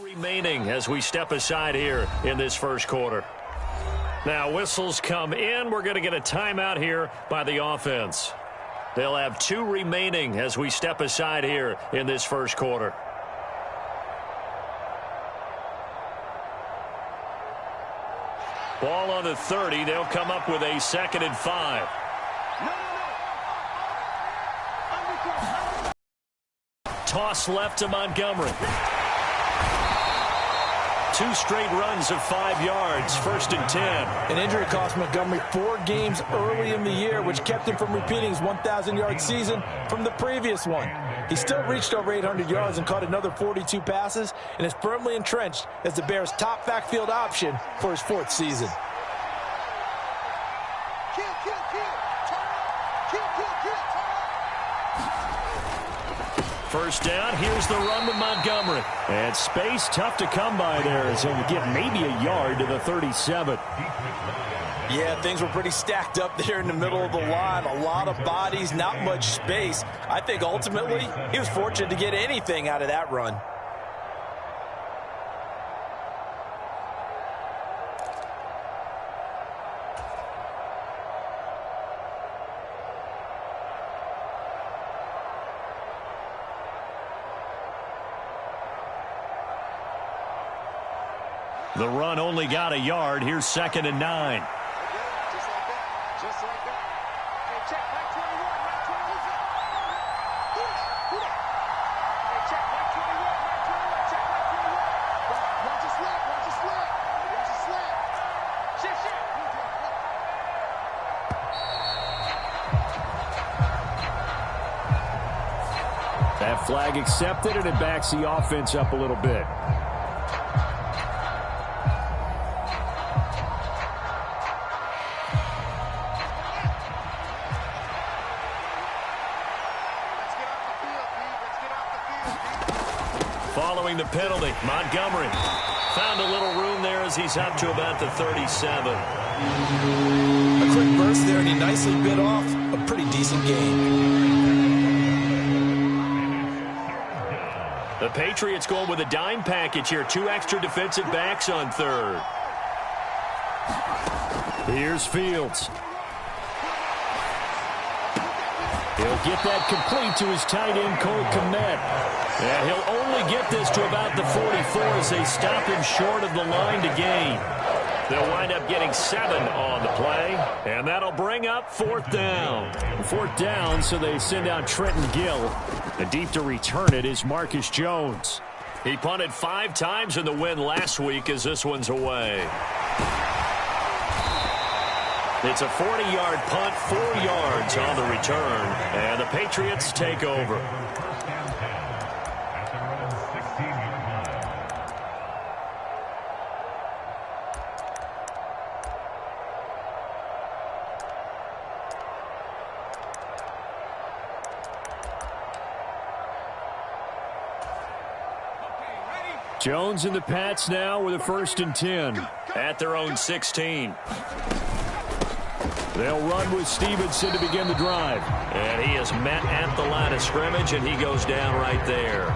Remaining as we step aside here in this first quarter. Now whistles come in. We're going to get a timeout here by the offense. They'll have 2 remaining as we step aside here in this first quarter. Ball on the 30. They'll come up with a 2nd and 5. Toss left to Montgomery. 2 straight runs of 5 yards, 1st and 10. An injury cost Montgomery 4 games early in the year, which kept him from repeating his 1,000-yard season from the previous one. He still reached over 800 yards and caught another 42 passes and is firmly entrenched as the Bears' top backfield option for his 4th season. First down, here's the run with Montgomery. And space tough to come by there as he'll get maybe a yard to the 37. Yeah, things were pretty stacked up there in the middle of the line. A lot of bodies, not much space. I think ultimately he was fortunate to get anything out of that run. The run only got a yard. Here's 2nd and 9. Just like that. Just like that. Hey, check back 21. Back 21. Who that? Hey, check back 21. Back 21. Check back 21. Watch it slap. Watch it slap. Watch it slap. Shit, shit. That flag accepted, and it backs the offense up a little bit. Following the penalty, Montgomery found a little room there as he's up to about the 37. A quick burst there, and he nicely bit off a pretty decent gain. The Patriots going with a dime package here. 2 extra defensive backs on 3rd. Here's Fields. He'll get that complete to his tight end, Cole Kmet. And he'll only get this to about the 44 as they stop him short of the line to gain. They'll wind up getting 7 on the play, and that'll bring up 4th down. 4th down, so they send out Trenton Gill. And deep to return it is Marcus Jones. He punted 5 times in the win last week as this one's away. It's a 40-yard punt, 4 yards on the return, and the Patriots take over. Jones and the Pats now with a 1st and 10 at their own 16. They'll run with Stevenson to begin the drive. And he is met at the line of scrimmage, and he goes down right there.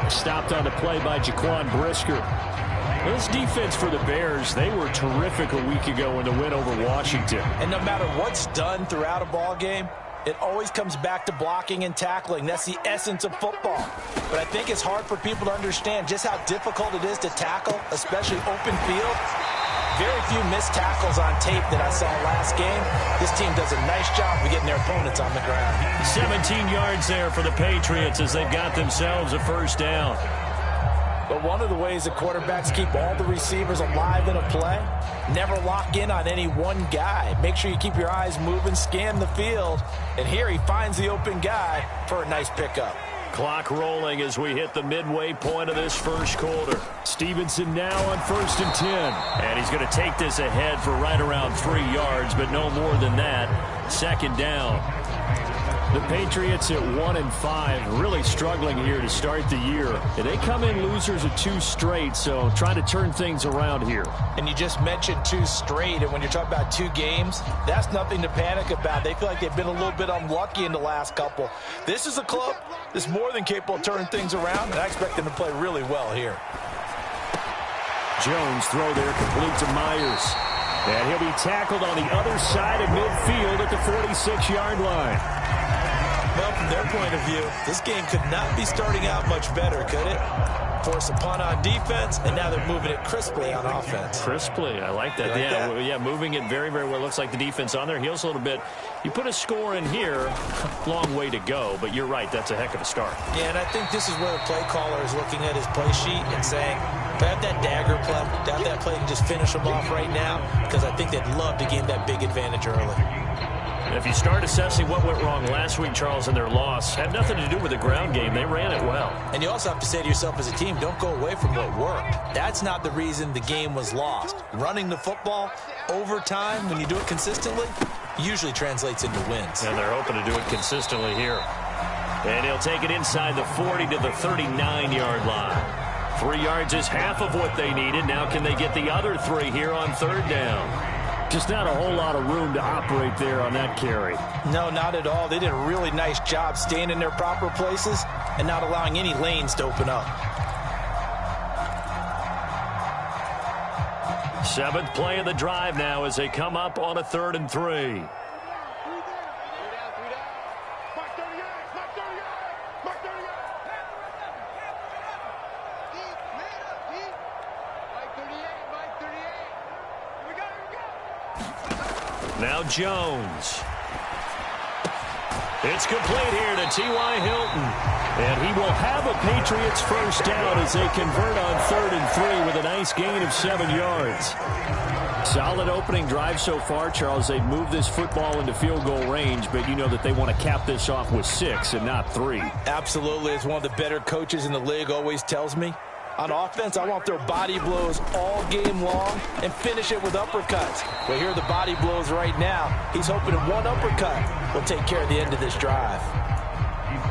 Stopped on the play by Jaquan Brisker. This defense for the Bears, they were terrific a week ago in the win over Washington. And no matter what's done throughout a ball game, it always comes back to blocking and tackling. That's the essence of football. But I think it's hard for people to understand just how difficult it is to tackle, especially open field. Very few missed tackles on tape that I saw last game. This team does a nice job of getting their opponents on the ground. 17 yards there for the Patriots as they've got themselves a 1st down. But one of the ways that quarterbacks keep all the receivers alive in a play, never lock in on any one guy. Make sure you keep your eyes moving, scan the field. And here he finds the open guy for a nice pickup. Clock rolling as we hit the midway point of this first quarter. Stevenson now on 1st and 10. And he's going to take this ahead for right around 3 yards, but no more than that. 2nd down. The Patriots at 1-5, really struggling here to start the year. They come in losers of 2 straight, so trying to turn things around here. And you just mentioned 2 straight, and when you're talking about 2 games, that's nothing to panic about. They feel like they've been a little bit unlucky in the last couple. This is a club that's more than capable of turning things around, and I expect them to play really well here. Jones throw there complete to Myers. And he'll be tackled on the other side of midfield at the 46-yard line. Well, from their point of view, this game could not be starting out much better, could it? Force a punt on defense, and now they're moving it crisply on offense. Crisply, I like that. Yeah, moving it very, very well. Looks like the defense on their heels a little bit. You put a score in here, long way to go, but you're right, that's a heck of a start. Yeah, and I think this is where the play caller is looking at his play sheet and saying, do I have that dagger play? Do I have that play and just finish them off right now? Because I think they'd love to gain that big advantage early. And if you start assessing what went wrong last week, Charles, in their loss, had nothing to do with the ground game. They ran it well. And you also have to say to yourself as a team, don't go away from what worked. That's not the reason the game was lost. Running the football over time, when you do it consistently, usually translates into wins. And they're hoping to do it consistently here. And he'll take it inside the 40 to the 39-yard line. 3 yards is half of what they needed. Now can they get the other 3 here on 3rd down? Just not a whole lot of room to operate there on that carry. No, not at all. They did a really nice job staying in their proper places and not allowing any lanes to open up. 7th play of the drive now as they come up on a 3rd and 3. Now Jones. It's complete here to T.Y. Hilton. And he will have a Patriots first down as they convert on 3rd and 3 with a nice gain of 7 yards. Solid opening drive so far, Charles. They've moved this football into field goal range, but you know that they want to cap this off with 6 and not 3. Absolutely. As one of the better coaches in the league always tells me, on offense, I want their body blows all game long and finish it with uppercuts. Well, here are the body blows right now. He's hoping one uppercut will take care of the end of this drive.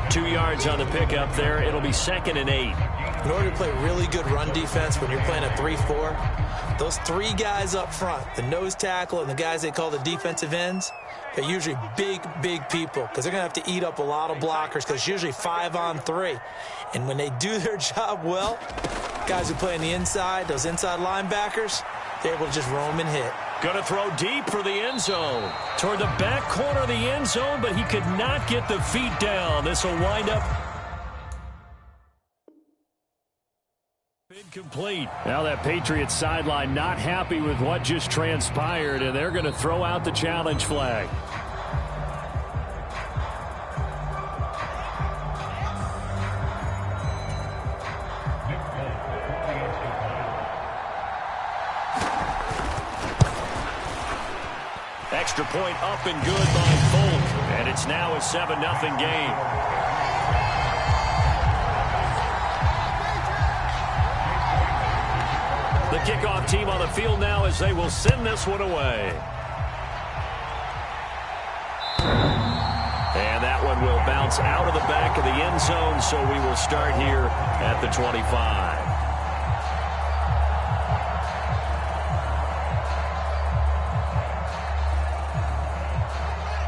2 yards on the pickup there. It'll be 2nd and 8. In order to play really good run defense when you're playing a 3-4, those 3 guys up front, the nose tackle and the guys they call the defensive ends, they're usually big, big people because they're going to have to eat up a lot of blockers because it's usually 5 on 3. And when they do their job well, guys who play on the inside, those inside linebackers, they're able to just roam and hit. Going to throw deep for the end zone. Toward the back corner of the end zone, but he could not get the feet down. This will wind up incomplete. Now that Patriots sideline not happy with what just transpired, and they're going to throw out the challenge flag. Extra point up and good by Folk, and it's now a 7-0 game. The kickoff team on the field now as they will send this one away. And that one will bounce out of the back of the end zone, so we will start here at the 25.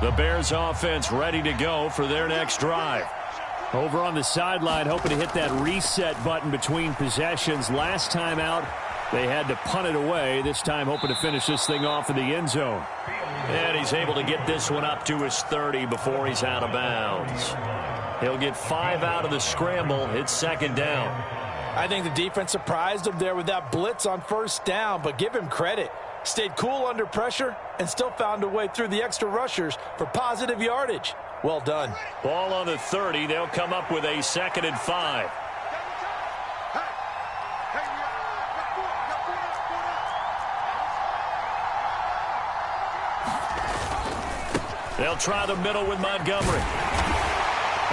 The Bears offense ready to go for their next drive. Over on the sideline, hoping to hit that reset button between possessions. Last time out, they had to punt it away. This time, hoping to finish this thing off in the end zone. And he's able to get this one up to his 30 before he's out of bounds. He'll get 5 out of the scramble. It's 2nd down. I think the defense surprised him there with that blitz on 1st down, but give him credit. Stayed cool under pressure and still found a way through the extra rushers for positive yardage. Well done. Ball on the 30. They'll come up with a 2nd and 5. They'll try the middle with Montgomery.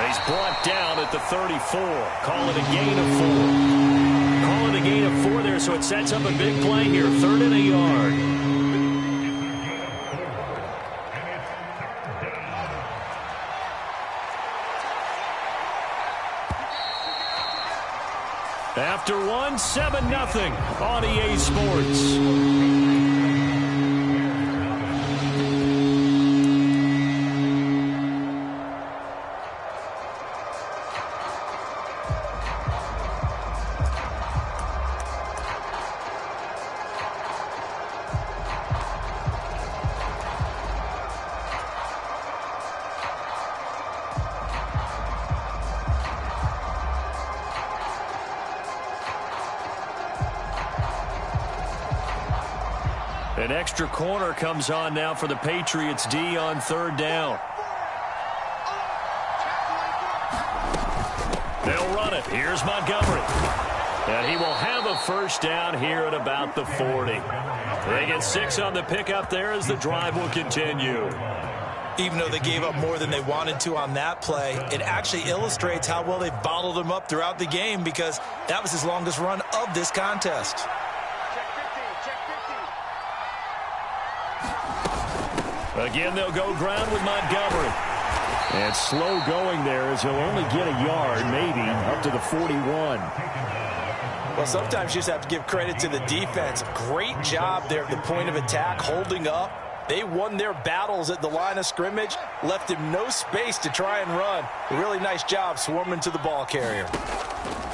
He's brought down at the 34. Call it a gain of 4. Call it a gain of 4 there, so it sets up a big play here. 3rd and a yard. After one, 7-0 on EA Sports. An extra corner comes on now for the Patriots D on 3rd down. They'll run it. Here's Montgomery. And he will have a first down here at about the 40. They get 6 on the pickup there as the drive will continue. Even though they gave up more than they wanted to on that play, it actually illustrates how well they bottled him up throughout the game because that was his longest run of this contest. Again, they'll go ground with Montgomery. And slow going there as he'll only get a yard, maybe, up to the 41. Well, sometimes you just have to give credit to the defense. Great job there at the point of attack, holding up. They won their battles at the line of scrimmage, left him no space to try and run. A really nice job swarming to the ball carrier.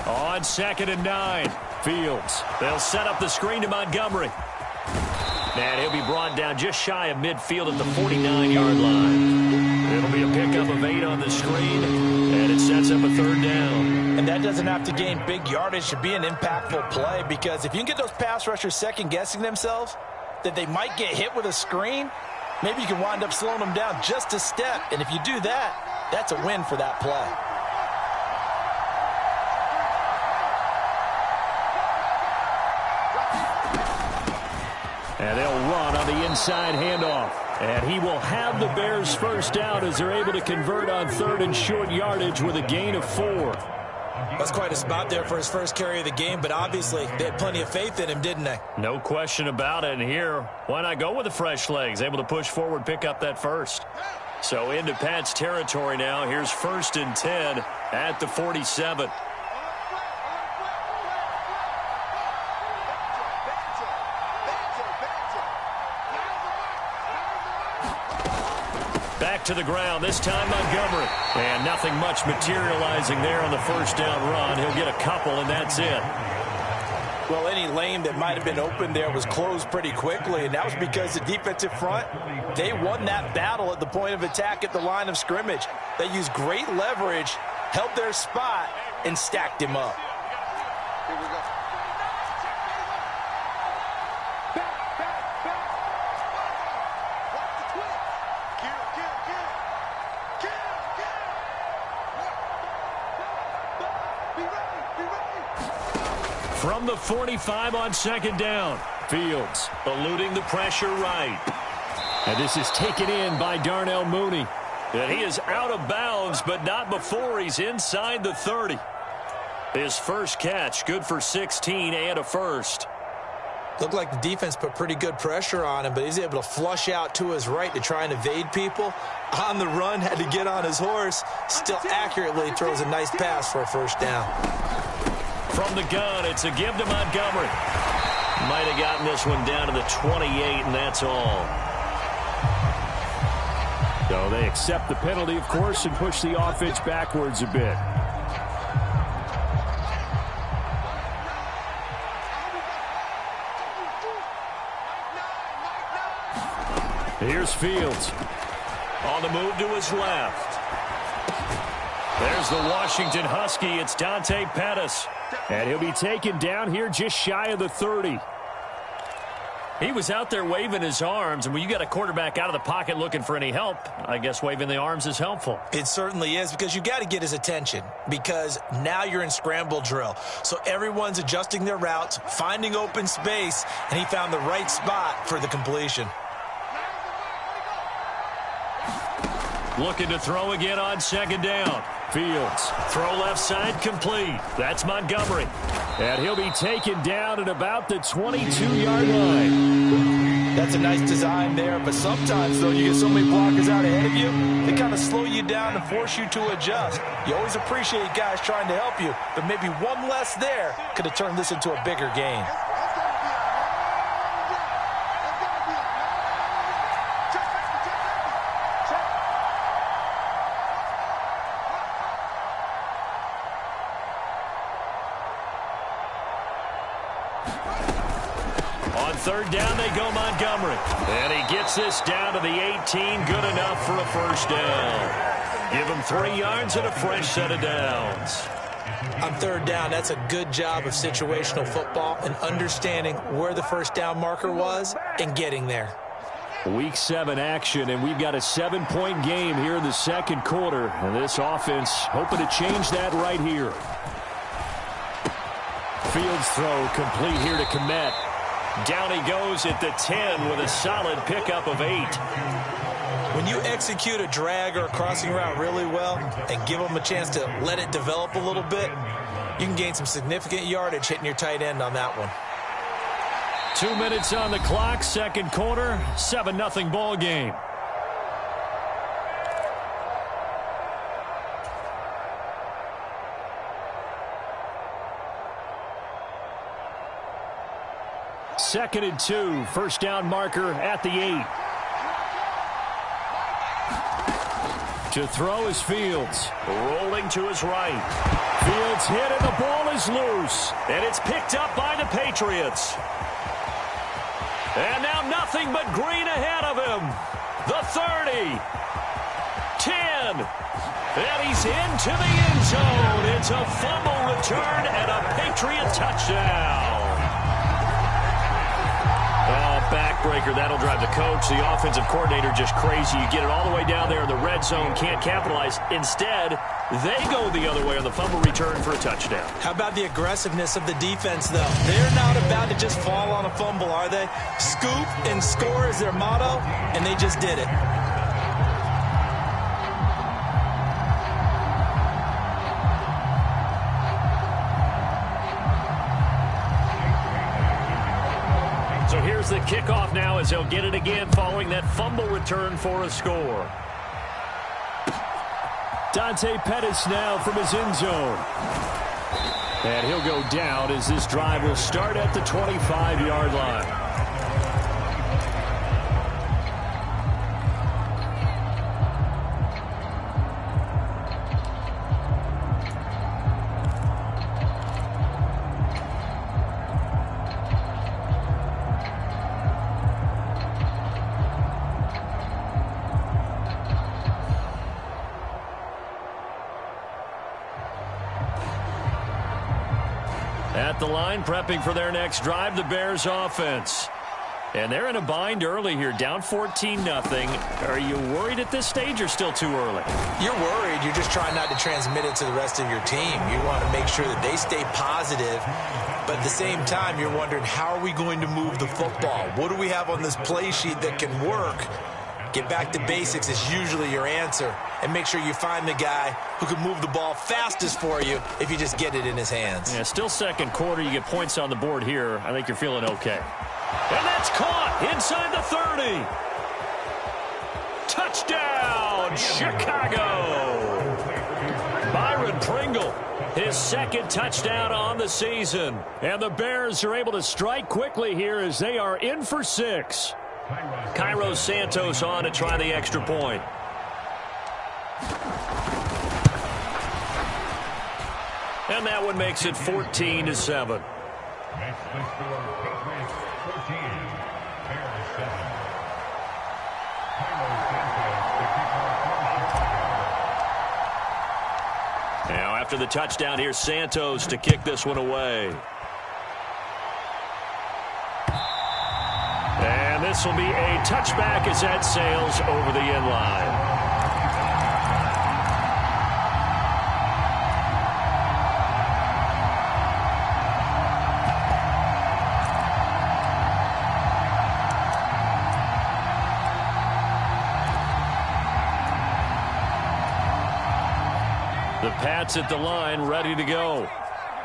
On 2nd and 9, Fields. They'll set up the screen to Montgomery. And he'll be brought down just shy of midfield at the 49-yard line. It'll be a pickup of 8 on the screen, and it sets up a 3rd down. And that doesn't have to gain big yardage to be an impactful play, because if you can get those pass rushers second-guessing themselves, that they might get hit with a screen, maybe you can wind up slowing them down just a step. And if you do that, that's a win for that play. And they'll run on the inside handoff. And he will have the Bears first down as they're able to convert on 3rd and short yardage with a gain of 4. That's quite a spot there for his first carry of the game, but obviously they had plenty of faith in him, didn't they? No question about it. And here, why not go with the fresh legs? Able to push forward, pick up that first. So into Pat's territory now. Here's 1st and 10 at the 47. Back to the ground, this time Montgomery. And nothing much materializing there on the first down run. He'll get a couple, and that's it. Well, any lane that might have been open there was closed pretty quickly, and that was because the defensive front, they won that battle at the point of attack at the line of scrimmage. They used great leverage, held their spot, and stacked him up. Here we go. From the 45 on 2nd down, Fields eluding the pressure right. And this is taken in by Darnell Mooney. And he is out of bounds, but not before he's inside the 30. His first catch, good for 16 and a first. Looked like the defense put pretty good pressure on him, but he's able to flush out to his right to try and evade people. On the run, had to get on his horse. Still accurately throws a nice pass for a first down. From the gun, it's a give to Montgomery. Might have gotten this one down to the 28, and that's all. So they accept the penalty, of course, and push the offense backwards a bit. Here's Fields. On the move to his left. There's the Washington Husky. It's Dante Pettis. And he'll be taken down here just shy of the 30. He was out there waving his arms, and when you got a quarterback out of the pocket looking for any help, I guess waving the arms is helpful. It certainly is, because you got to get his attention, because now you're in scramble drill. So everyone's adjusting their routes, finding open space, and he found the right spot for the completion. Looking to throw again on 2nd down. Fields, throw left side, complete. That's Montgomery. And he'll be taken down at about the 22-yard line. That's a nice design there, but sometimes, though, you get so many blockers out ahead of you, they kind of slow you down and force you to adjust. You always appreciate guys trying to help you, but maybe one less there could have turned this into a bigger game. On third down, they go Montgomery. And he gets this down to the 18. Good enough for a first down. Give him 3 yards and a fresh set of downs. On third down, that's a good job of situational football and understanding where the first down marker was and getting there. Week 7 action, and we've got a 7-point game here in the second quarter. And this offense hoping to change that right here. Fields throw complete here to Kmet. Down he goes at the 10 with a solid pickup of 8. When you execute a drag or a crossing route really well and give them a chance to let it develop a little bit, you can gain some significant yardage hitting your tight end on that one. 2 minutes on the clock, second quarter, 7-0 ball game. Second and 2, first down marker at the 8. To throw is Fields. Rolling to his right. Fields hit and the ball is loose. And it's picked up by the Patriots. And now nothing but green ahead of him. The 30. 10. And he's into the end zone. It's a fumble return and a Patriot touchdown. Oh, backbreaker. That'll drive the coach, the offensive coordinator, just crazy. You get it all the way down there in the red zone, can't capitalize. Instead, they go the other way on the fumble return for a touchdown. How about the aggressiveness of the defense, though? They're not about to just fall on a fumble, are they? Scoop and score is their motto, and they just did it. So here's the kickoff now as they'll get it again following that fumble return for a score. Dante Pettis now from his end zone. And he'll go down as this drive will start at the 25-yard line. At the line, prepping for their next drive, the Bears offense. And they're in a bind early here, down 14-0. Are you worried at this stage or still too early? You're worried. You're just trying not to transmit it to the rest of your team. You want to make sure that they stay positive. But at the same time, you're wondering, how are we going to move the football? What do we have on this play sheet that can work? Get back to basics is usually your answer. And make sure you find the guy who can move the ball fastest for you if you just get it in his hands. Yeah, still second quarter. You get points on the board here. I think you're feeling okay. And that's caught inside the 30. Touchdown, Chicago. Byron Pringle, his second touchdown on the season. And the Bears are able to strike quickly here as they are in for 6. Cairo Santos on to try the extra point. And that one makes it 14-7. Now after the touchdown, here's Santos to kick this one away. And this will be a touchback as that sails over the end line. The Pats at the line, ready to go.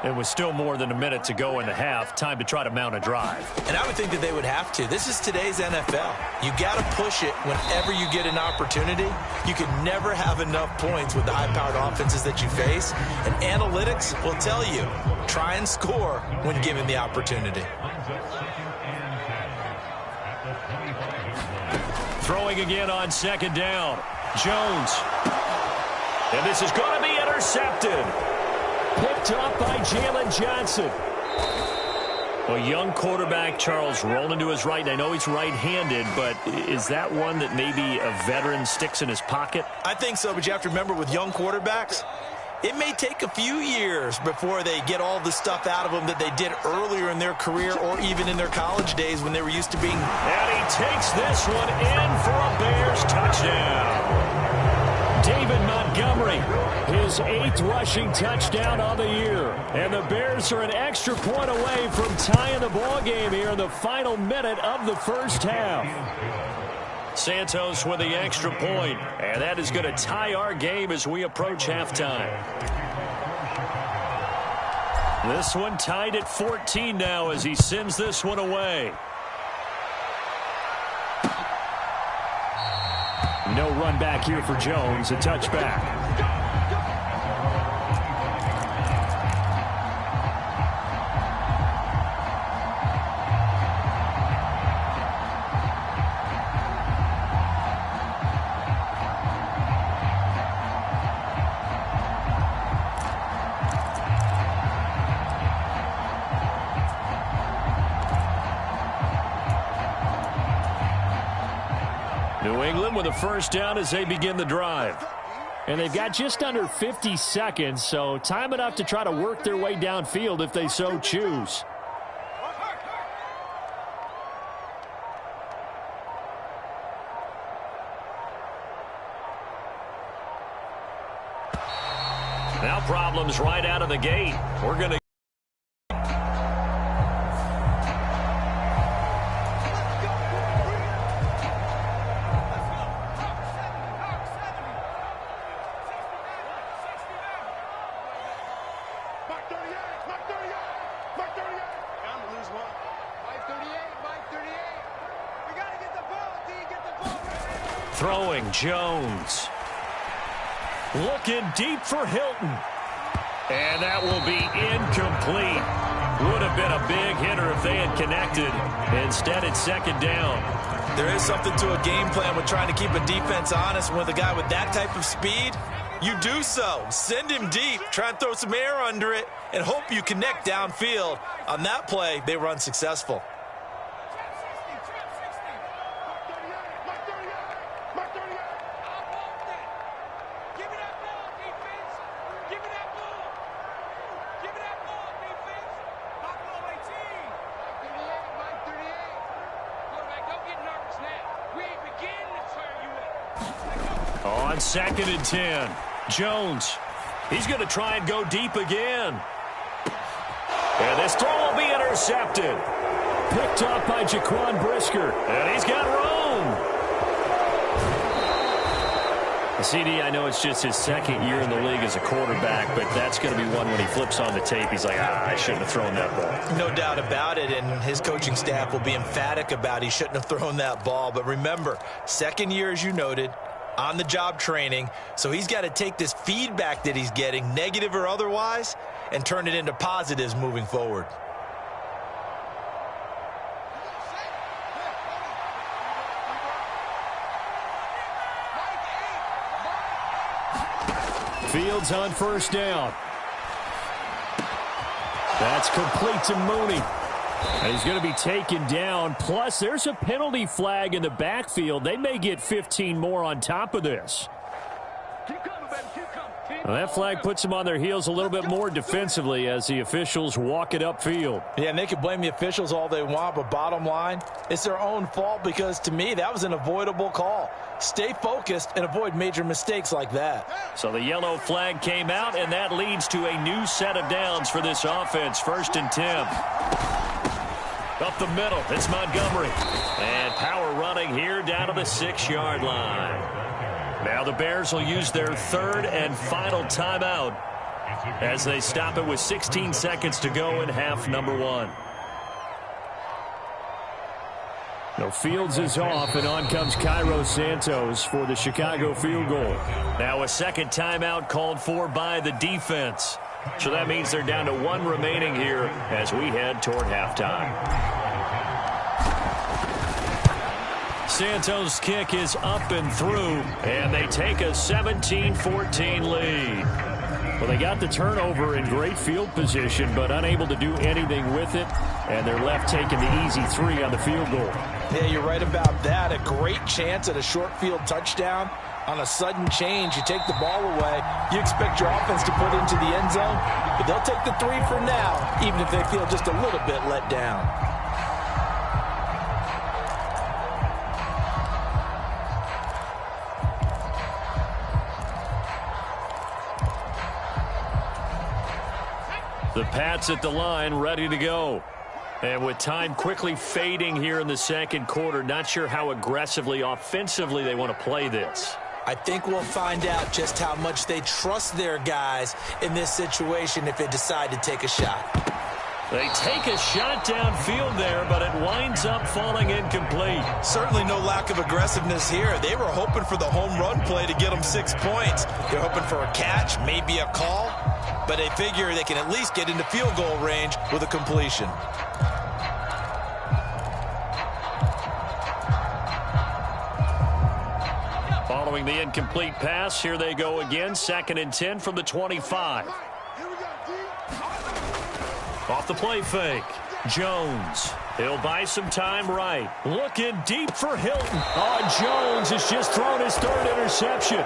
It was still more than a minute to go in the half. Time to try to mount a drive. And I would think that they would have to. This is today's NFL. You got to push it whenever you get an opportunity. You can never have enough points with the high-powered offenses that you face. And analytics will tell you, try and score when given the opportunity. Throwing again on second down. Jones. And this is going to be intercepted. Picked up by Jalen Johnson. A young quarterback, Charles, rolling to his right. And I know he's right-handed, but is that one that maybe a veteran sticks in his pocket? I think so, but you have to remember with young quarterbacks, it may take a few years before they get all the stuff out of them that they did earlier in their career or even in their college days when they were used to being. And he takes this one in for a Bears touchdown. David Montgomery, his 8th rushing touchdown of the year. And the Bears are an extra point away from tying the ball game here in the final minute of the first half. Santos with the extra point, and that is going to tie our game as we approach halftime. This one tied at 14 now as he sends this one away. No run back here for Jones, a touchback. New England with a first down as they begin the drive. And they've got just under 50 seconds, so time enough to try to work their way downfield if they so choose. Now problems right out of the gate. We're going to throwing Jones. Looking deep for Hilton. And that will be incomplete. Would have been a big hitter if they had connected. Instead, it's second down. There is something to a game plan with trying to keep a defense honest. With a guy with that type of speed, you do so. Send him deep. Try and throw some air under it and hope you connect downfield. On that play, they were unsuccessful. On 2nd and 10, Jones. He's going to try and go deep again. And this throw will be intercepted. Picked up by Jaquan Brisker. And he's got room. CD, I know it's just his 2nd year in the league as a quarterback, but that's going to be one when he flips on the tape. He's like, I shouldn't have thrown that ball. No doubt about it, and his coaching staff will be emphatic about he shouldn't have thrown that ball. But remember, 2nd year, as you noted, on-the-job training, so he's got to take this feedback that he's getting, negative or otherwise, and turn it into positives moving forward. Fields on first down. That's complete to Mooney. And he's going to be taken down. Plus, there's a penalty flag in the backfield. They may get 15 more on top of this. Well, that flag puts them on their heels a little bit more defensively as the officials walk it upfield. Yeah, and they can blame the officials all they want, but bottom line, it's their own fault because, to me, that was an avoidable call. Stay focused and avoid major mistakes like that. So the yellow flag came out, and that leads to a new set of downs for this offense. 1st and 10. Up the middle, it's Montgomery. And power running here down to the 6-yard line. Now the Bears will use their 3rd and final timeout as they stop it with 16 seconds to go in half number one. No, Fields is off, and on comes Cairo Santos for the Chicago field goal. Now a second timeout called for by the defense. So that means they're down to one remaining here as we head toward halftime. Santos' kick is up and through, and they take a 17-14 lead. Well, they got the turnover in great field position, but unable to do anything with it, and they're left taking the easy three on the field goal. Yeah, you're right about that. A great chance at a short field touchdown. On a sudden change, you take the ball away. You expect your offense to put it into the end zone, but they'll take the three for now, even if they feel just a little bit let down. The Pats at the line, ready to go. And with time quickly fading here in the second quarter, not sure how aggressively, offensively they want to play this. I think we'll find out just how much they trust their guys in this situation if they decide to take a shot. They take a shot downfield there, but it winds up falling incomplete. Certainly no lack of aggressiveness here. They were hoping for the home run play to get them 6 points. They're hoping for a catch, maybe a call, but they figure they can at least get into field goal range with a completion. Following the incomplete pass, here they go again, 2nd and 10 from the 25. Off the play fake, Jones. He'll buy some time right. Looking deep for Hilton. Oh, Jones has just thrown his 3rd interception.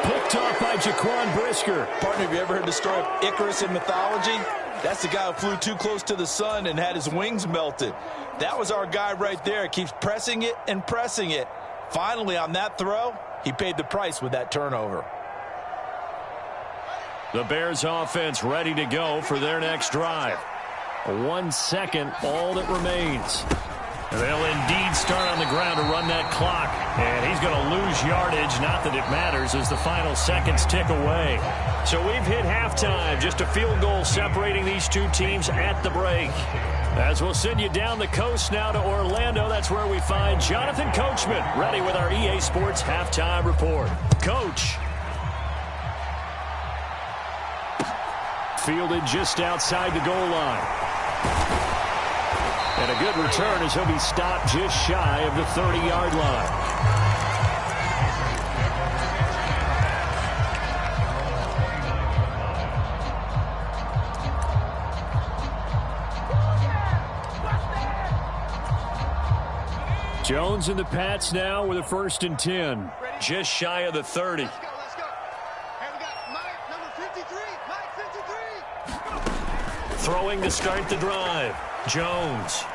Picked off by Jaquan Brisker. Partner, have you ever heard the story of Icarus in mythology? That's the guy who flew too close to the sun and had his wings melted. That was our guy right there. Keeps pressing it and pressing it. Finally, on that throw, he paid the price with that turnover. The Bears offense ready to go for their next drive. 1 second, all that remains. They'll indeed start on the ground to run that clock. And he's going to lose yardage. Not that it matters as the final seconds tick away. So we've hit halftime. Just a field goal separating these two teams at the break. As we'll send you down the coast now to Orlando, that's where we find Jonathan Coachman ready with our EA Sports Halftime Report. Coach. Fielded just outside the goal line. And a good return as he'll be stopped just shy of the 30-yard line. Jones and the Pats now with a 1st and 10. Just shy of the 30. Let's go. Hey, we got Mike, number 53. Mike 53. Throwing to start the drive. Jones.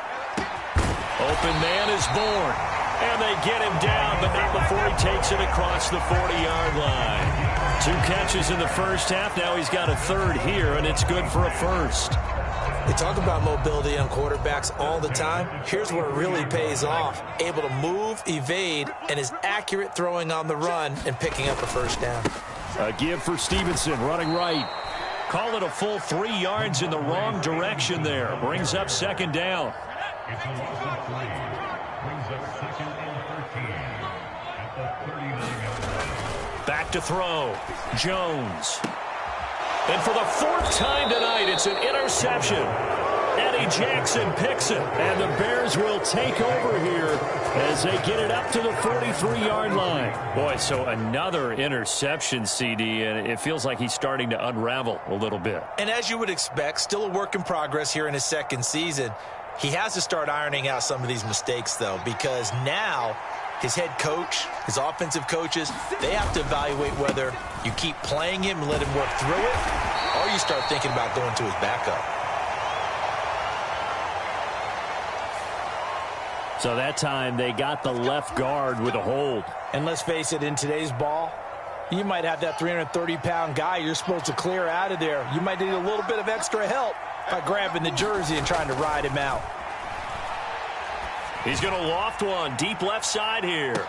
Open man is born. And they get him down, but not before he takes it across the 40-yard line. 2 catches in the first half. Now he's got a 3rd here, and it's good for a 1st. They talk about mobility on quarterbacks all the time. Here's where it really pays off. Able to move, evade, and is accurate throwing on the run and picking up a 1st down. A give for Stevenson, running right. Call it a full 3 yards in the wrong direction there. Brings up 2nd down. Back to throw. Jones. And for the 4th time tonight, it's an interception. Eddie Jackson picks it, and the Bears will take over here as they get it up to the 43-yard line. Boy, so another interception, CD, and it feels like he's starting to unravel a little bit. And as you would expect, still a work in progress here in his 2nd season. He has to start ironing out some of these mistakes, though, because now his head coach, his offensive coaches, they have to evaluate whether you keep playing him and let him work through it, or you start thinking about going to his backup. So that time they got the left guard with a hold. And let's face it, in today's ball, you might have that 330-pound guy you're supposed to clear out of there. You might need a little bit of extra help by grabbing the jersey and trying to ride him out. He's going to loft one deep left side here.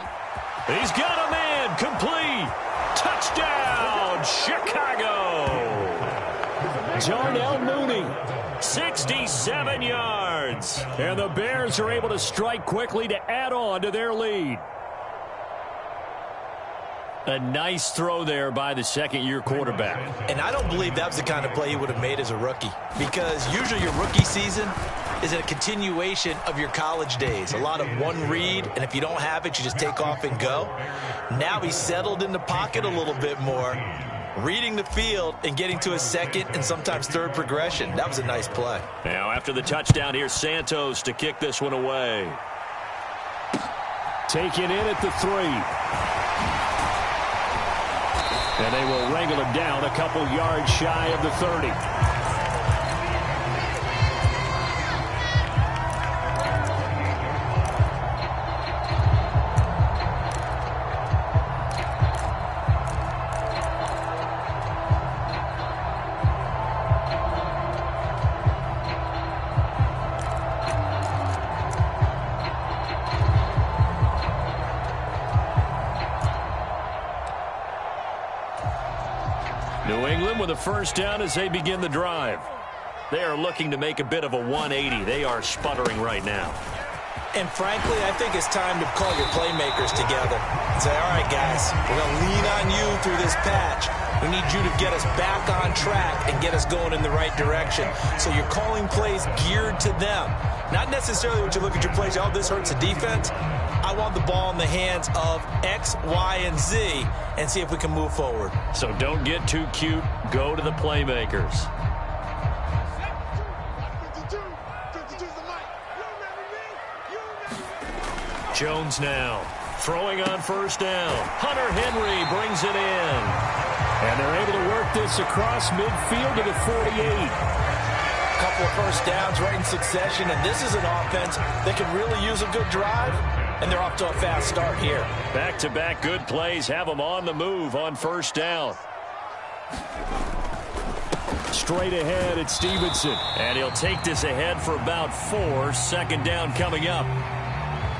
He's got a man complete. Touchdown, Chicago. Darnell Mooney. 67 yards. And the Bears are able to strike quickly to add on to their lead. A nice throw there by the second-year quarterback. And I don't believe that was the kind of play he would have made as a rookie, because usually your rookie season is a continuation of your college days. A lot of one read, and if you don't have it, you just take off and go. Now he's settled in the pocket a little bit more, reading the field and getting to his second and sometimes third progression. That was a nice play. Now after the touchdown, here's Santos to kick this one away. Taken in at the 3. And they will wrangle him down a couple yards shy of the 30. New England with a first down as they begin the drive. They are looking to make a bit of a 180. They are sputtering right now. And frankly, I think it's time to call your playmakers together and say, all right, guys, we're going to lean on you through this patch. We need you to get us back on track and get us going in the right direction. So you're calling plays geared to them. Not necessarily when you look at your plays, oh, this hurts the defense. I want the ball in the hands of X, Y, and Z and see if we can move forward. So don't get too cute. Go to the playmakers. Jones now throwing on first down. Hunter Henry brings it in. And they're able to work this across midfield to the 48. Couple of first downs right in succession, and this is an offense that can really use a good drive, and they're off to a fast start here. Back-to-back good plays have them on the move on first down. Straight ahead at Stevenson, and he'll take this ahead for about 4. Second down coming up.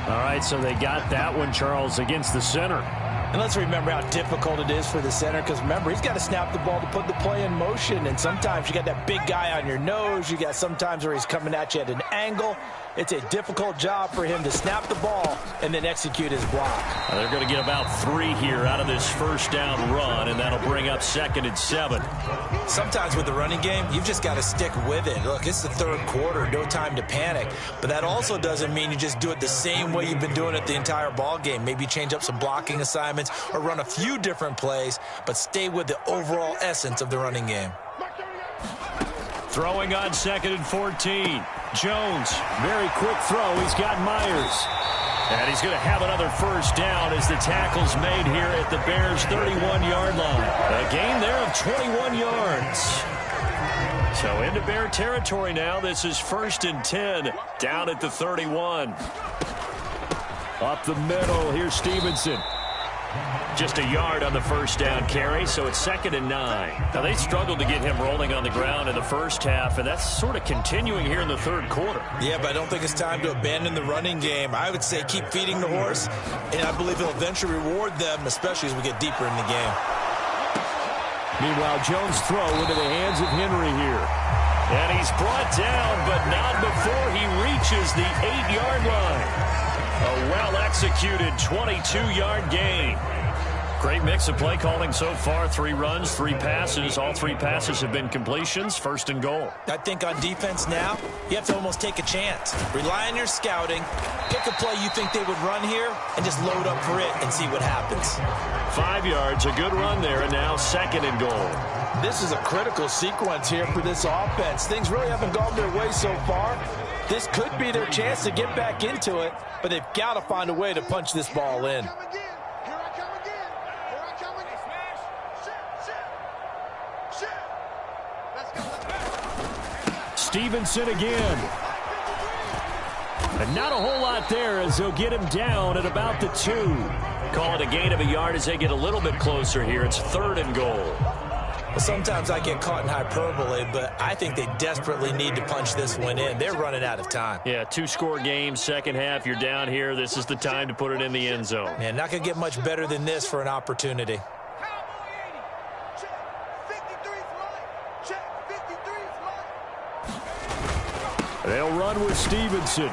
All right, so they got that one, Charles, against the center. And let's remember how difficult it is for the center, because remember, he's got to snap the ball to put the play in motion, and sometimes you got that big guy on your nose. You got sometimes where he's coming at you at an angle. It's a difficult job for him to snap the ball and then execute his block. They're going to get about 3 here out of this first down run, and that'll bring up 2nd and 7. Sometimes with the running game, you've just got to stick with it. Look, it's the third quarter, no time to panic. But that also doesn't mean you just do it the same way you've been doing it the entire ball game. Maybe change up some blocking assignments or run a few different plays, but stay with the overall essence of the running game. Throwing on 2nd and 14. Jones, very quick throw. He's got Myers. And he's going to have another first down as the tackle's made here at the Bears' 31-yard line. A gain there of 21 yards. So into Bear territory now. This is 1st and 10 down at the 31. Up the middle, here's Stevenson. Just a yard on the first down carry, so it's 2nd and 9. Now, they struggled to get him rolling on the ground in the first half, and that's sort of continuing here in the third quarter. Yeah, but I don't think it's time to abandon the running game. I would say keep feeding the horse, and I believe he'll eventually reward them, especially as we get deeper in the game. Meanwhile, Jones' throw into the hands of Henry here. And he's brought down, but not before he reaches the 8-yard line. A well-executed 22-yard gain. Great mix of play calling so far. 3 runs, 3 passes. All 3 passes have been completions. 1st and goal. I think on defense now, you have to almost take a chance. Rely on your scouting. Pick a play you think they would run here and just load up for it and see what happens. 5 yards, a good run there, and now 2nd and goal. This is a critical sequence here for this offense. Things really haven't gone their way so far. This could be their chance to get back into it, but they've got to find a way to punch this ball in. Stevenson again. And not a whole lot there as they'll get him down at about the 2. Call it a gain of a yard as they get a little bit closer here. It's 3rd and goal. Sometimes I get caught in hyperbole, but I think they desperately need to punch this one in. They're running out of time. Yeah, 2-score game, second half. You're down here. This is the time to put it in the end zone. Man, not going to get much better than this for an opportunity. They'll run with Stevenson.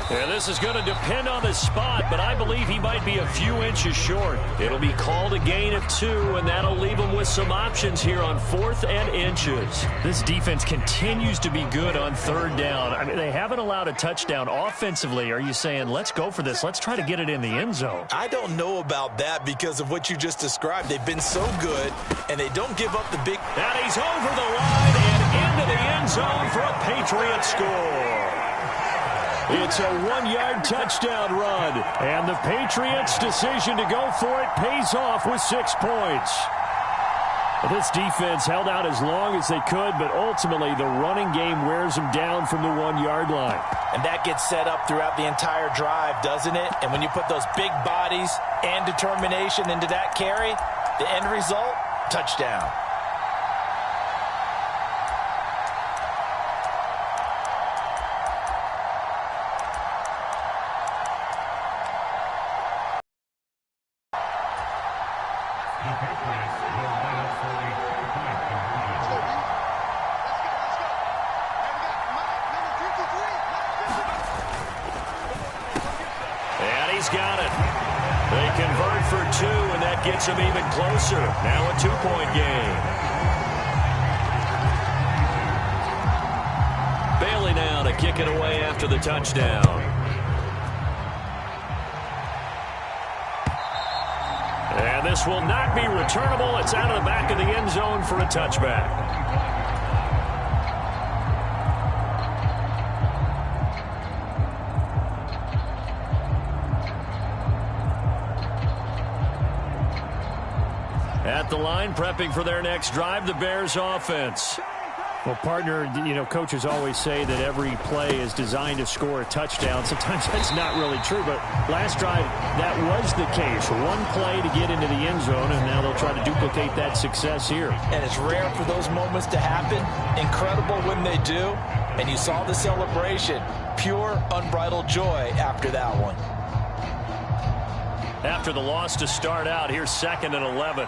And this is going to depend on the spot, but I believe he might be a few inches short. It'll be called a gain of 2, and that'll leave him with some options here on 4th and inches. This defense continues to be good on 3rd down. I mean, they haven't allowed a touchdown offensively. Are you saying, let's go for this? Let's try to get it in the end zone. I don't know about that because of what you just described. They've been so good, and they don't give up the big... And he's over the line and into the end zone for a Patriot score. It's a 1-yard touchdown run, and the Patriots' decision to go for it pays off with 6 points. This defense held out as long as they could, but ultimately the running game wears them down from the 1-yard line. And that gets set up throughout the entire drive, doesn't it? And when you put those big bodies and determination into that carry, the end result, touchdown. Got it. They convert for 2, and that gets them even closer. Now a 2-point game. Bailey now to kick it away after the touchdown. And this will not be returnable. It's out of the back of the end zone for a touchback. At the line, prepping for their next drive, the Bears offense. Well, partner, coaches always say that every play is designed to score a touchdown. Sometimes that's not really true, but last drive, that was the case. One play to get into the end zone, and now they'll try to duplicate that success here. And it's rare for those moments to happen. Incredible when they do. And you saw the celebration. Pure, unbridled joy after that one. After the loss to start out, here's 2nd and 11.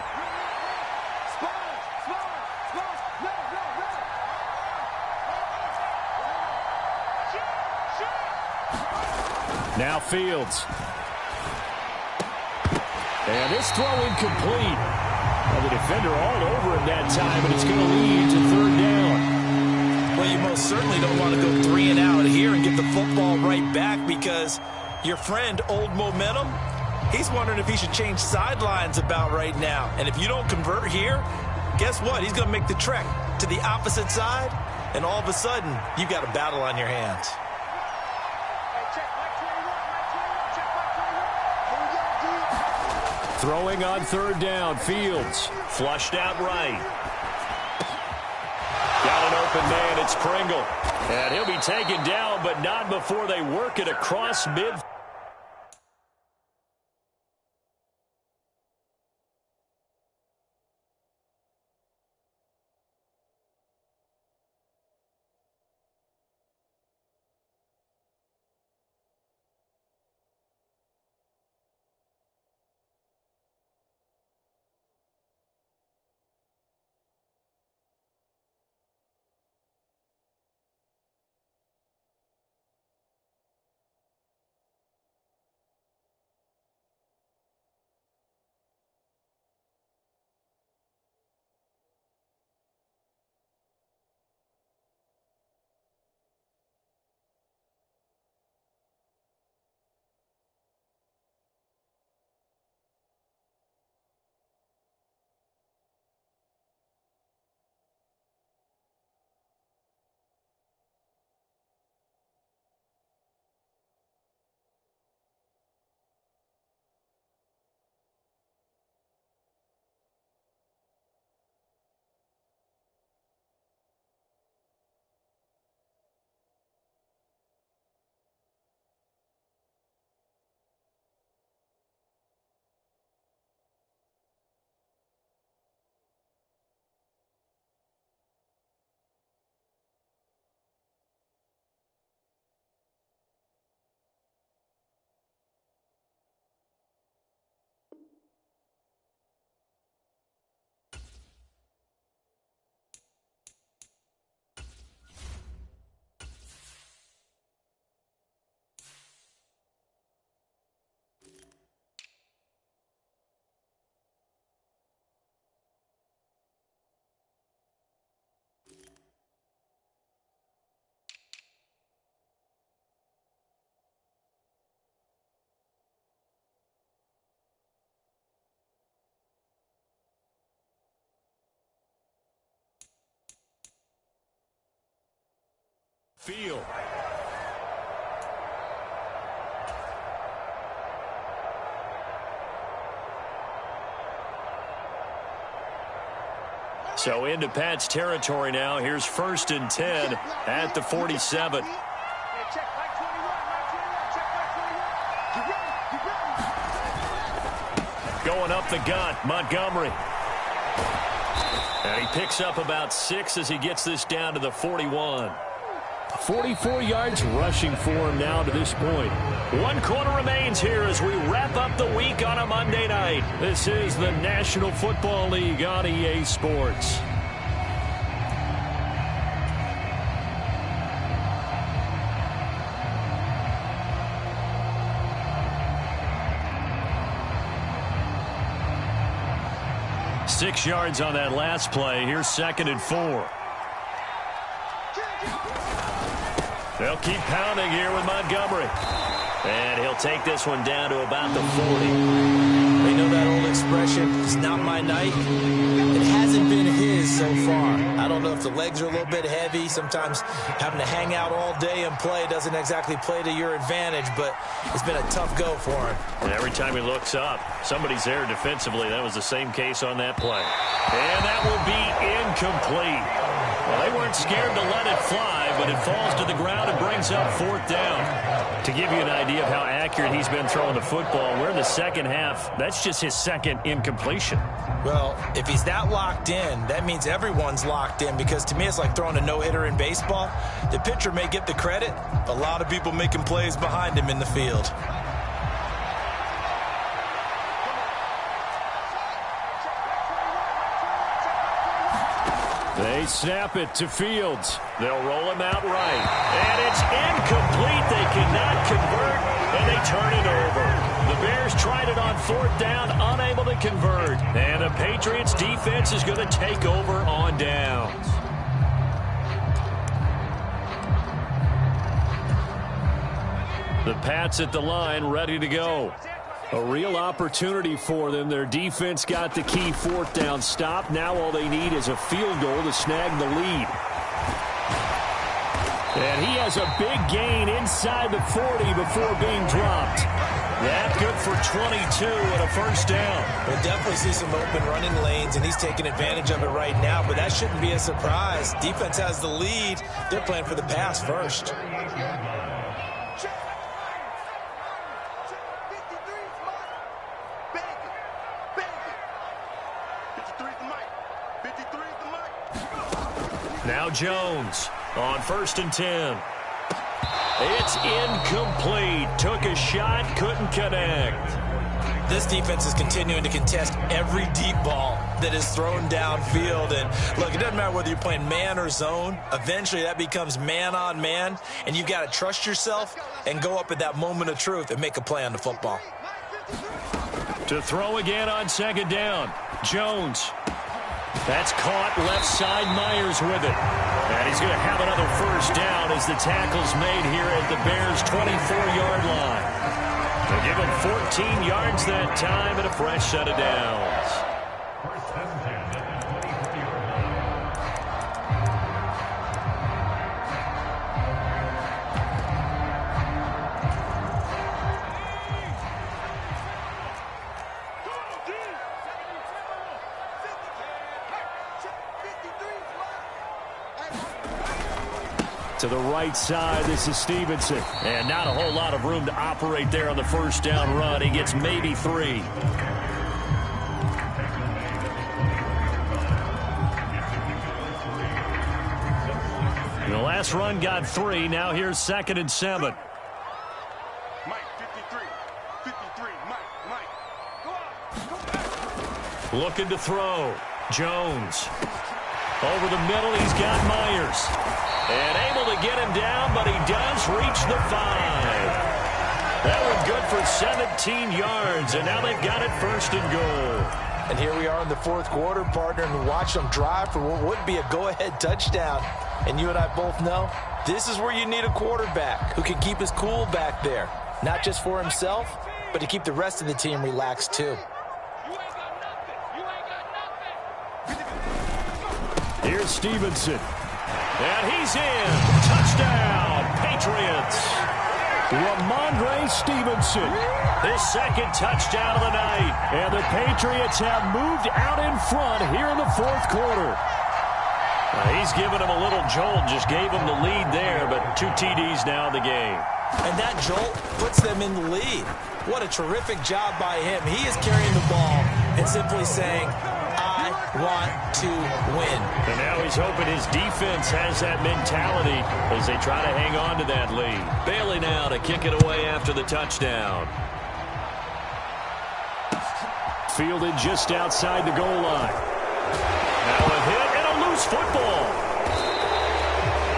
Now Fields. And this throw incomplete. Well, the defender all over him that time, and it's going to lead to 3rd down. Well, you most certainly don't want to go 3 and out here and get the football right back because your friend, Old Momentum, he's wondering if he should change sidelines about right now. And if you don't convert here, guess what? He's going to make the trek to the opposite side, and all of a sudden, you've got a battle on your hands. Throwing on 3rd down, Fields. Flushed out right. Got an open man, it's Pringle. And he'll be taken down, but not before they work it across mid. Field. So into Pat's territory now. Here's 1st and 10 at the 47. Going up the gut, Montgomery. And he picks up about 6 as he gets this down to the 41. 44 yards rushing for him now to this point. 1 quarter remains here as we wrap up the week on a Monday night. This is the National Football League on EA Sports. Six yards on that last play. Here's 2nd and 4. They'll keep pounding here with Montgomery. And he'll take this one down to about the 40. You know that old expression, it's not my night? It hasn't been his so far. I don't know if the legs are a little bit heavy. Sometimes having to hang out all day and play doesn't exactly play to your advantage, but it's been a tough go for him. And every time he looks up, somebody's there defensively. That was the same case on that play. And that will be incomplete. Well, they weren't scared to let it fly, but it falls to the ground and brings up 4th down. To give you an idea of how accurate he's been throwing the football, we're in the second half. That's just his 2nd incompletion. Well, if he's that locked in, that means everyone's locked in, because to me it's like throwing a no-hitter in baseball. The pitcher may get the credit, a lot of people making plays behind him in the field. They snap it to Fields. They'll roll him out right. And it's incomplete. They cannot convert, and they turn it over. The Bears tried it on 4th down, unable to convert. And the Patriots defense is going to take over on downs. The Pats at the line, ready to go. A real opportunity for them. Their defense got the key 4th down stop. Now all they need is a field goal to snag the lead. And he has a big gain inside the 40 before being dropped. That good for 22 and a 1st down. We'll definitely see some open running lanes, and he's taking advantage of it right now, but that shouldn't be a surprise. Defense has the lead. They're playing for the pass first. Now Jones on 1st and 10. It's incomplete. Took a shot, couldn't connect. This defense is continuing to contest every deep ball that is thrown downfield. And look, it doesn't matter whether you're playing man or zone. Eventually that becomes man on man, and you've got to trust yourself and go up at that moment of truth and make a play on the football. To throw again on 2nd down. Jones. That's caught left side. Myers with it. And he's going to have another 1st down as the tackle's made here at the Bears' 24-yard line. They'll give him 14 yards that time and a fresh set of downs. To the right side, this is Stevenson. And not a whole lot of room to operate there on the 1st down run. He gets maybe 3. The last run got 3. Now here's 2nd and 7. Mike, 53, Mike. Looking to throw. Jones. Over the middle, he's got Myers. And able to get him down, but he does reach the 5. That one good for 17 yards, and now they've got it 1st and goal. And here we are in the 4th quarter, partner, and watch them drive for what would be a go-ahead touchdown. And you and I both know this is where you need a quarterback who can keep his cool back there. Not just for himself, but to keep the rest of the team relaxed too. Here's Stevenson. And he's in. Touchdown, Patriots. Ramondre Stevenson. His second touchdown of the night. And the Patriots have moved out in front here in the fourth quarter. He's given him a little jolt, just gave him the lead there, but 2 TDs now in the game. And that jolt puts them in the lead. What a terrific job by him. He is carrying the ball and simply saying, I want to win. And now he's hoping his defense has that mentality as they try to hang on to that lead. Bailey now to kick it away after the touchdown. Fielded just outside the goal line. Now a hit and a loose football.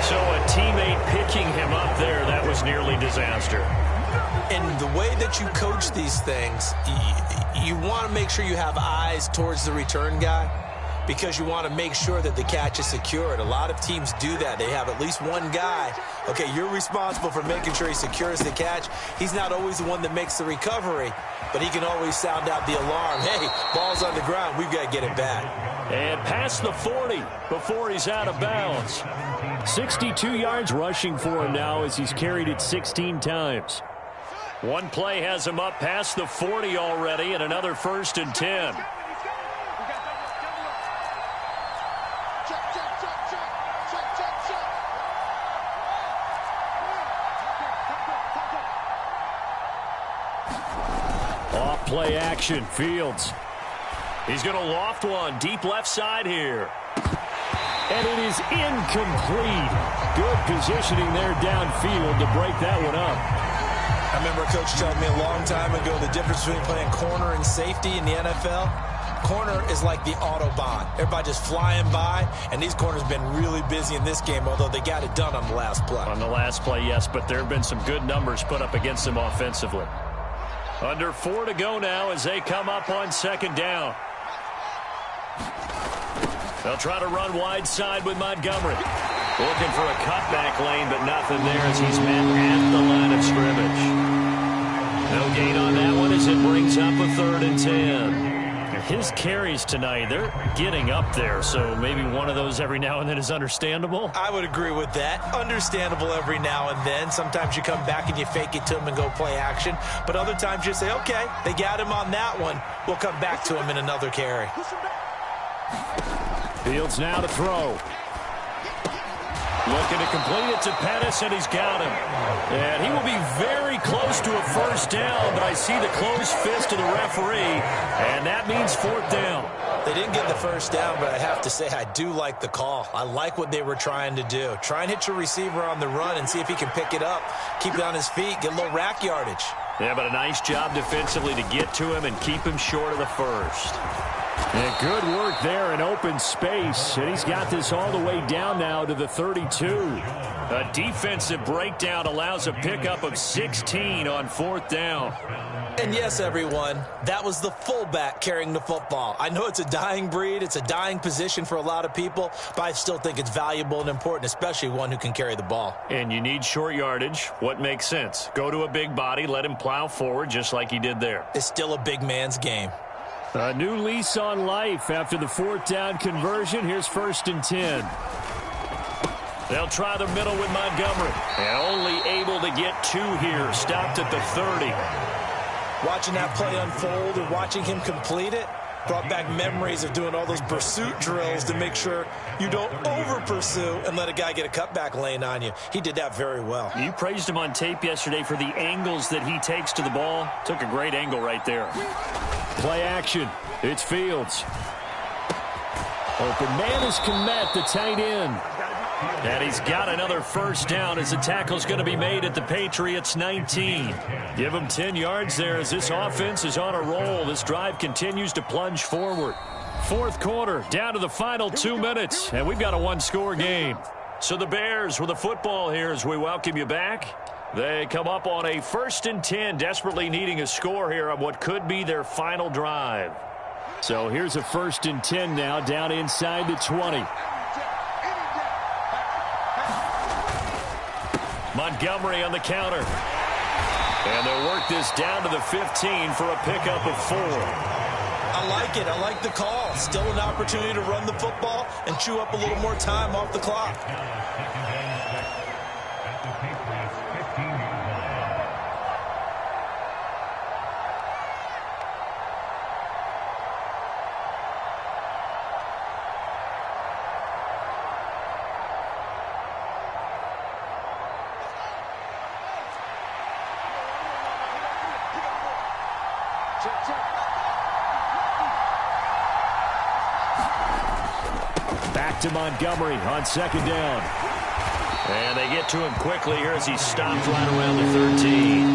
So a teammate picking him up there, that was nearly disaster. And the way that you coach these things, you want to make sure you have eyes towards the return guy because you want to make sure that the catch is secured. A lot of teams do that. They have at least one guy. Okay, you're responsible for making sure he secures the catch. He's not always the one that makes the recovery, but he can always sound out the alarm. Hey, ball's on the ground. We've got to get it back. And past the 40 before he's out of bounds. 62 yards rushing for him now as he's carried it 16 times. One play has him up past the 40 already, and another 1st and 10. Off play action, Fields. He's going to loft one deep left side here. And it is incomplete. Good positioning there downfield to break that one up. I remember a coach telling me a long time ago the difference between playing corner and safety in the NFL. Corner is like the Autobahn. Everybody just flying by, and these corners have been really busy in this game, although they got it done on the last play. On the last play, yes, but there have been some good numbers put up against them offensively. Under 4 to go now as they come up on 2nd down. They'll try to run wide side with Montgomery. Looking for a cutback lane, but nothing there as he's met at the line of scrimmage. No gain on that one as it brings up a 3rd and 10. His carries tonight, they're getting up there, so maybe one of those every now and then is understandable. I would agree with that. Understandable every now and then. Sometimes you come back and you fake it to him and go play action. But other times you say, okay, they got him on that one. We'll come back to him in another carry. Fields now to throw. Looking to complete it to Pettis, and he's got him. And he will be very close to a 1st down, but I see the closed fist of the referee, and that means 4th down. They didn't get the 1st down, but I have to say I do like the call. I like what they were trying to do. Try and hit your receiver on the run and see if he can pick it up, keep it on his feet, get a little rack yardage. Yeah, but a nice job defensively to get to him and keep him short of the 1st. And good work there in open space. And he's got this all the way down now to the 32. A defensive breakdown allows a pickup of 16 on 4th down. And yes, everyone, that was the fullback carrying the football. I know it's a dying breed. It's a dying position for a lot of people, but I still think it's valuable and important, especially one who can carry the ball. And you need short yardage. What makes sense? Go to a big body, let him plow forward just like he did there. It's still a big man's game. A new lease on life after the 4th down conversion. Here's 1st and 10. They'll try the middle with Montgomery. And only able to get 2 here. Stopped at the 30. Watching that play unfold and watching him complete it brought back memories of doing all those pursuit drills to make sure you don't over-pursue and let a guy get a cutback lane on you. He did that very well. You praised him on tape yesterday for the angles that he takes to the ball. Took a great angle right there. Play action. It's Fields. Open man is Kmet, the tight end. And he's got another 1st down as the tackle's going to be made at the Patriots 19. Give him 10 yards there as this offense is on a roll. This drive continues to plunge forward. 4th quarter, down to the final 2 minutes, and we've got a 1-score game. So the Bears with the football here as we welcome you back. They come up on a 1st and 10, desperately needing a score here on what could be their final drive. So here's a 1st and 10 now, down inside the 20. Montgomery on the counter. And they'll work this down to the 15 for a pickup of 4. I I like it. I like the call. Still an opportunity to run the football and chew up a little more time off the clock. Back to Montgomery on second down. And they get to him quickly here as he stopped right around the 13.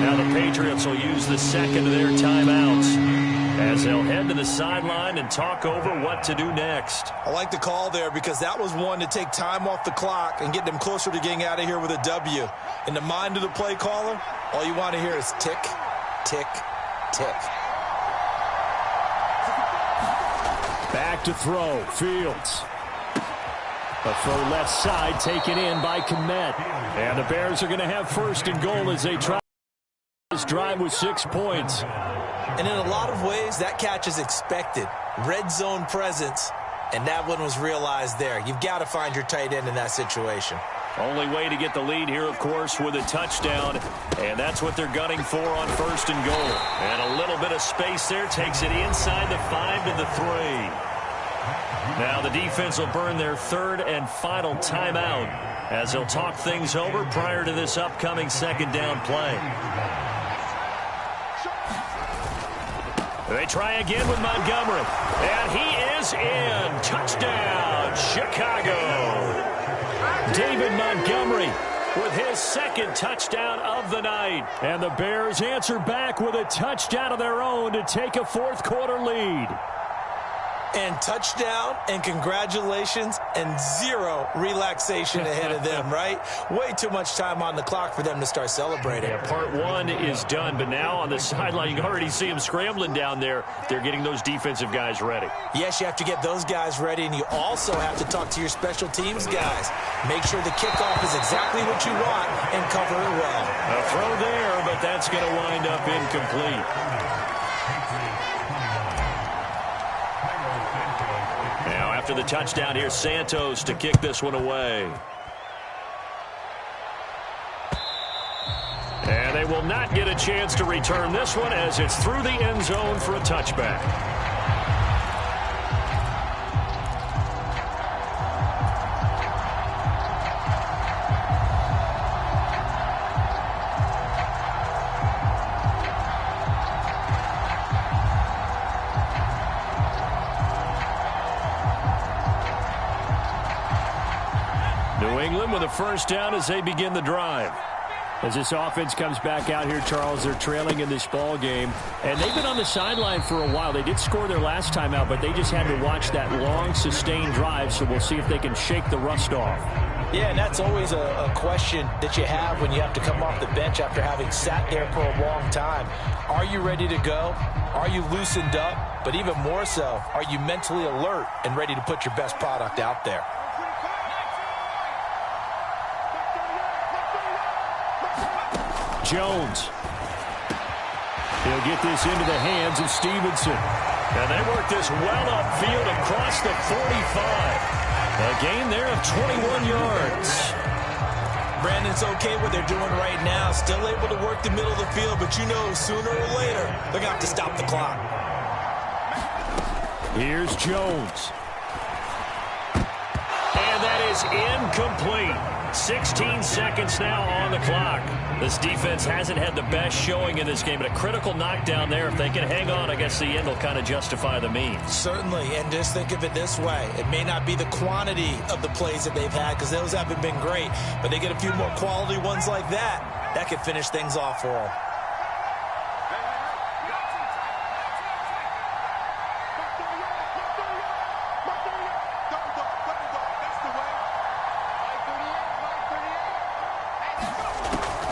Now the Patriots will use the second of their timeouts as they'll head to the sideline and talk over what to do next. I like the call there because that was one to take time off the clock and get them closer to getting out of here with a W. In the mind of the play caller, all you want to hear is tick, tick, tick. Back to throw. Fields. A throw left side taken in by Kmet. And the Bears are going to have first and goal as they try this drive with 6 points. And in a lot of ways, that catch is expected. Red zone presence, and that one was realized there. You've got to find your tight end in that situation. Only way to get the lead here, of course, with a touchdown. And that's what they're gunning for on first and goal. And a little bit of space there takes it inside the 5 to the 3. Now the defense will burn their third and final timeout as they'll talk things over prior to this upcoming second down play. They try again with Montgomery. And he is in. Touchdown, Chicago. David Montgomery with his second touchdown of the night. And the Bears answer back with a touchdown of their own to take a fourth quarter lead. And touchdown and congratulations and zero relaxation ahead of them, right? Way too much time on the clock for them to start celebrating. Yeah, part one is done, but now on the sideline, you can already see them scrambling down there. They're getting those defensive guys ready. Yes, you have to get those guys ready, and you also have to talk to your special teams guys. Make sure the kickoff is exactly what you want and cover it well. A throw there, but that's going to wind up incomplete. After the touchdown, here's Santos to kick this one away. And they will not get a chance to return this one as it's through the end zone for a touchback. With a first down as they begin the drive. As this offense comes back out here, Charles, they're trailing in this ball game, and they've been on the sideline for a while. They did score their last time out, but they just had to watch that long, sustained drive, so we'll see if they can shake the rust off. Yeah, and that's always a question that you have when you have to come off the bench after having sat there for a long time. Are you ready to go? Are you loosened up? But even more so, are you mentally alert and ready to put your best product out there? Jones. He'll get this into the hands of Stevenson. And they work this well upfield across the 45. A gain there of 21 yards. Brandon's okay what they're doing right now. Still able to work the middle of the field, but you know sooner or later they're going to have to stop the clock. Here's Jones. And that is incomplete. 16 seconds now on the clock. This defense hasn't had the best showing in this game, but a critical knockdown there. If they can hang on, I guess the end will kind of justify the means. Certainly, and just think of it this way. It may not be the quantity of the plays that they've had because those haven't been great, but they get a few more quality ones like that. That could finish things off for them.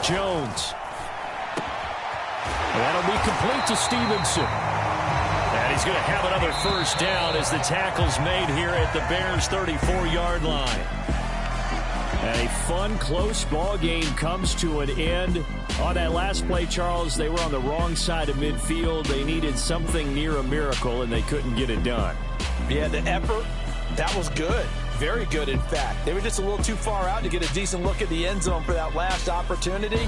Jones. That'll be complete to Stevenson. And he's going to have another first down as the tackle's made here at the Bears' 34-yard line. And a fun, close ball game comes to an end. On that last play, Charles, they were on the wrong side of midfield. They needed something near a miracle, and they couldn't get it done. Yeah, the effort, that was good. Very good, in fact. They were just a little too far out to get a decent look at the end zone for that last opportunity.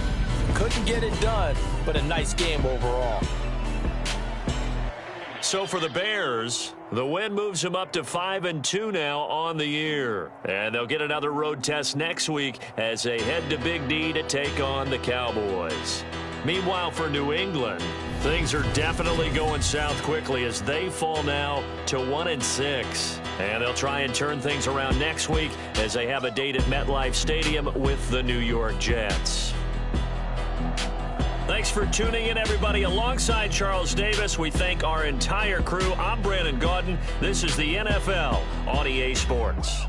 Couldn't get it done, but a nice game overall. So for the Bears, the win moves them up to 5-2 now on the year. And they'll get another road test next week as they head to Big D to take on the Cowboys. Meanwhile, for New England, things are definitely going south quickly as they fall now to 1-6. And they'll try and turn things around next week as they have a date at MetLife Stadium with the New York Jets. Thanks for tuning in, everybody. Alongside Charles Davis, we thank our entire crew. I'm Brandon Gaudin. This is the NFL on EA Sports.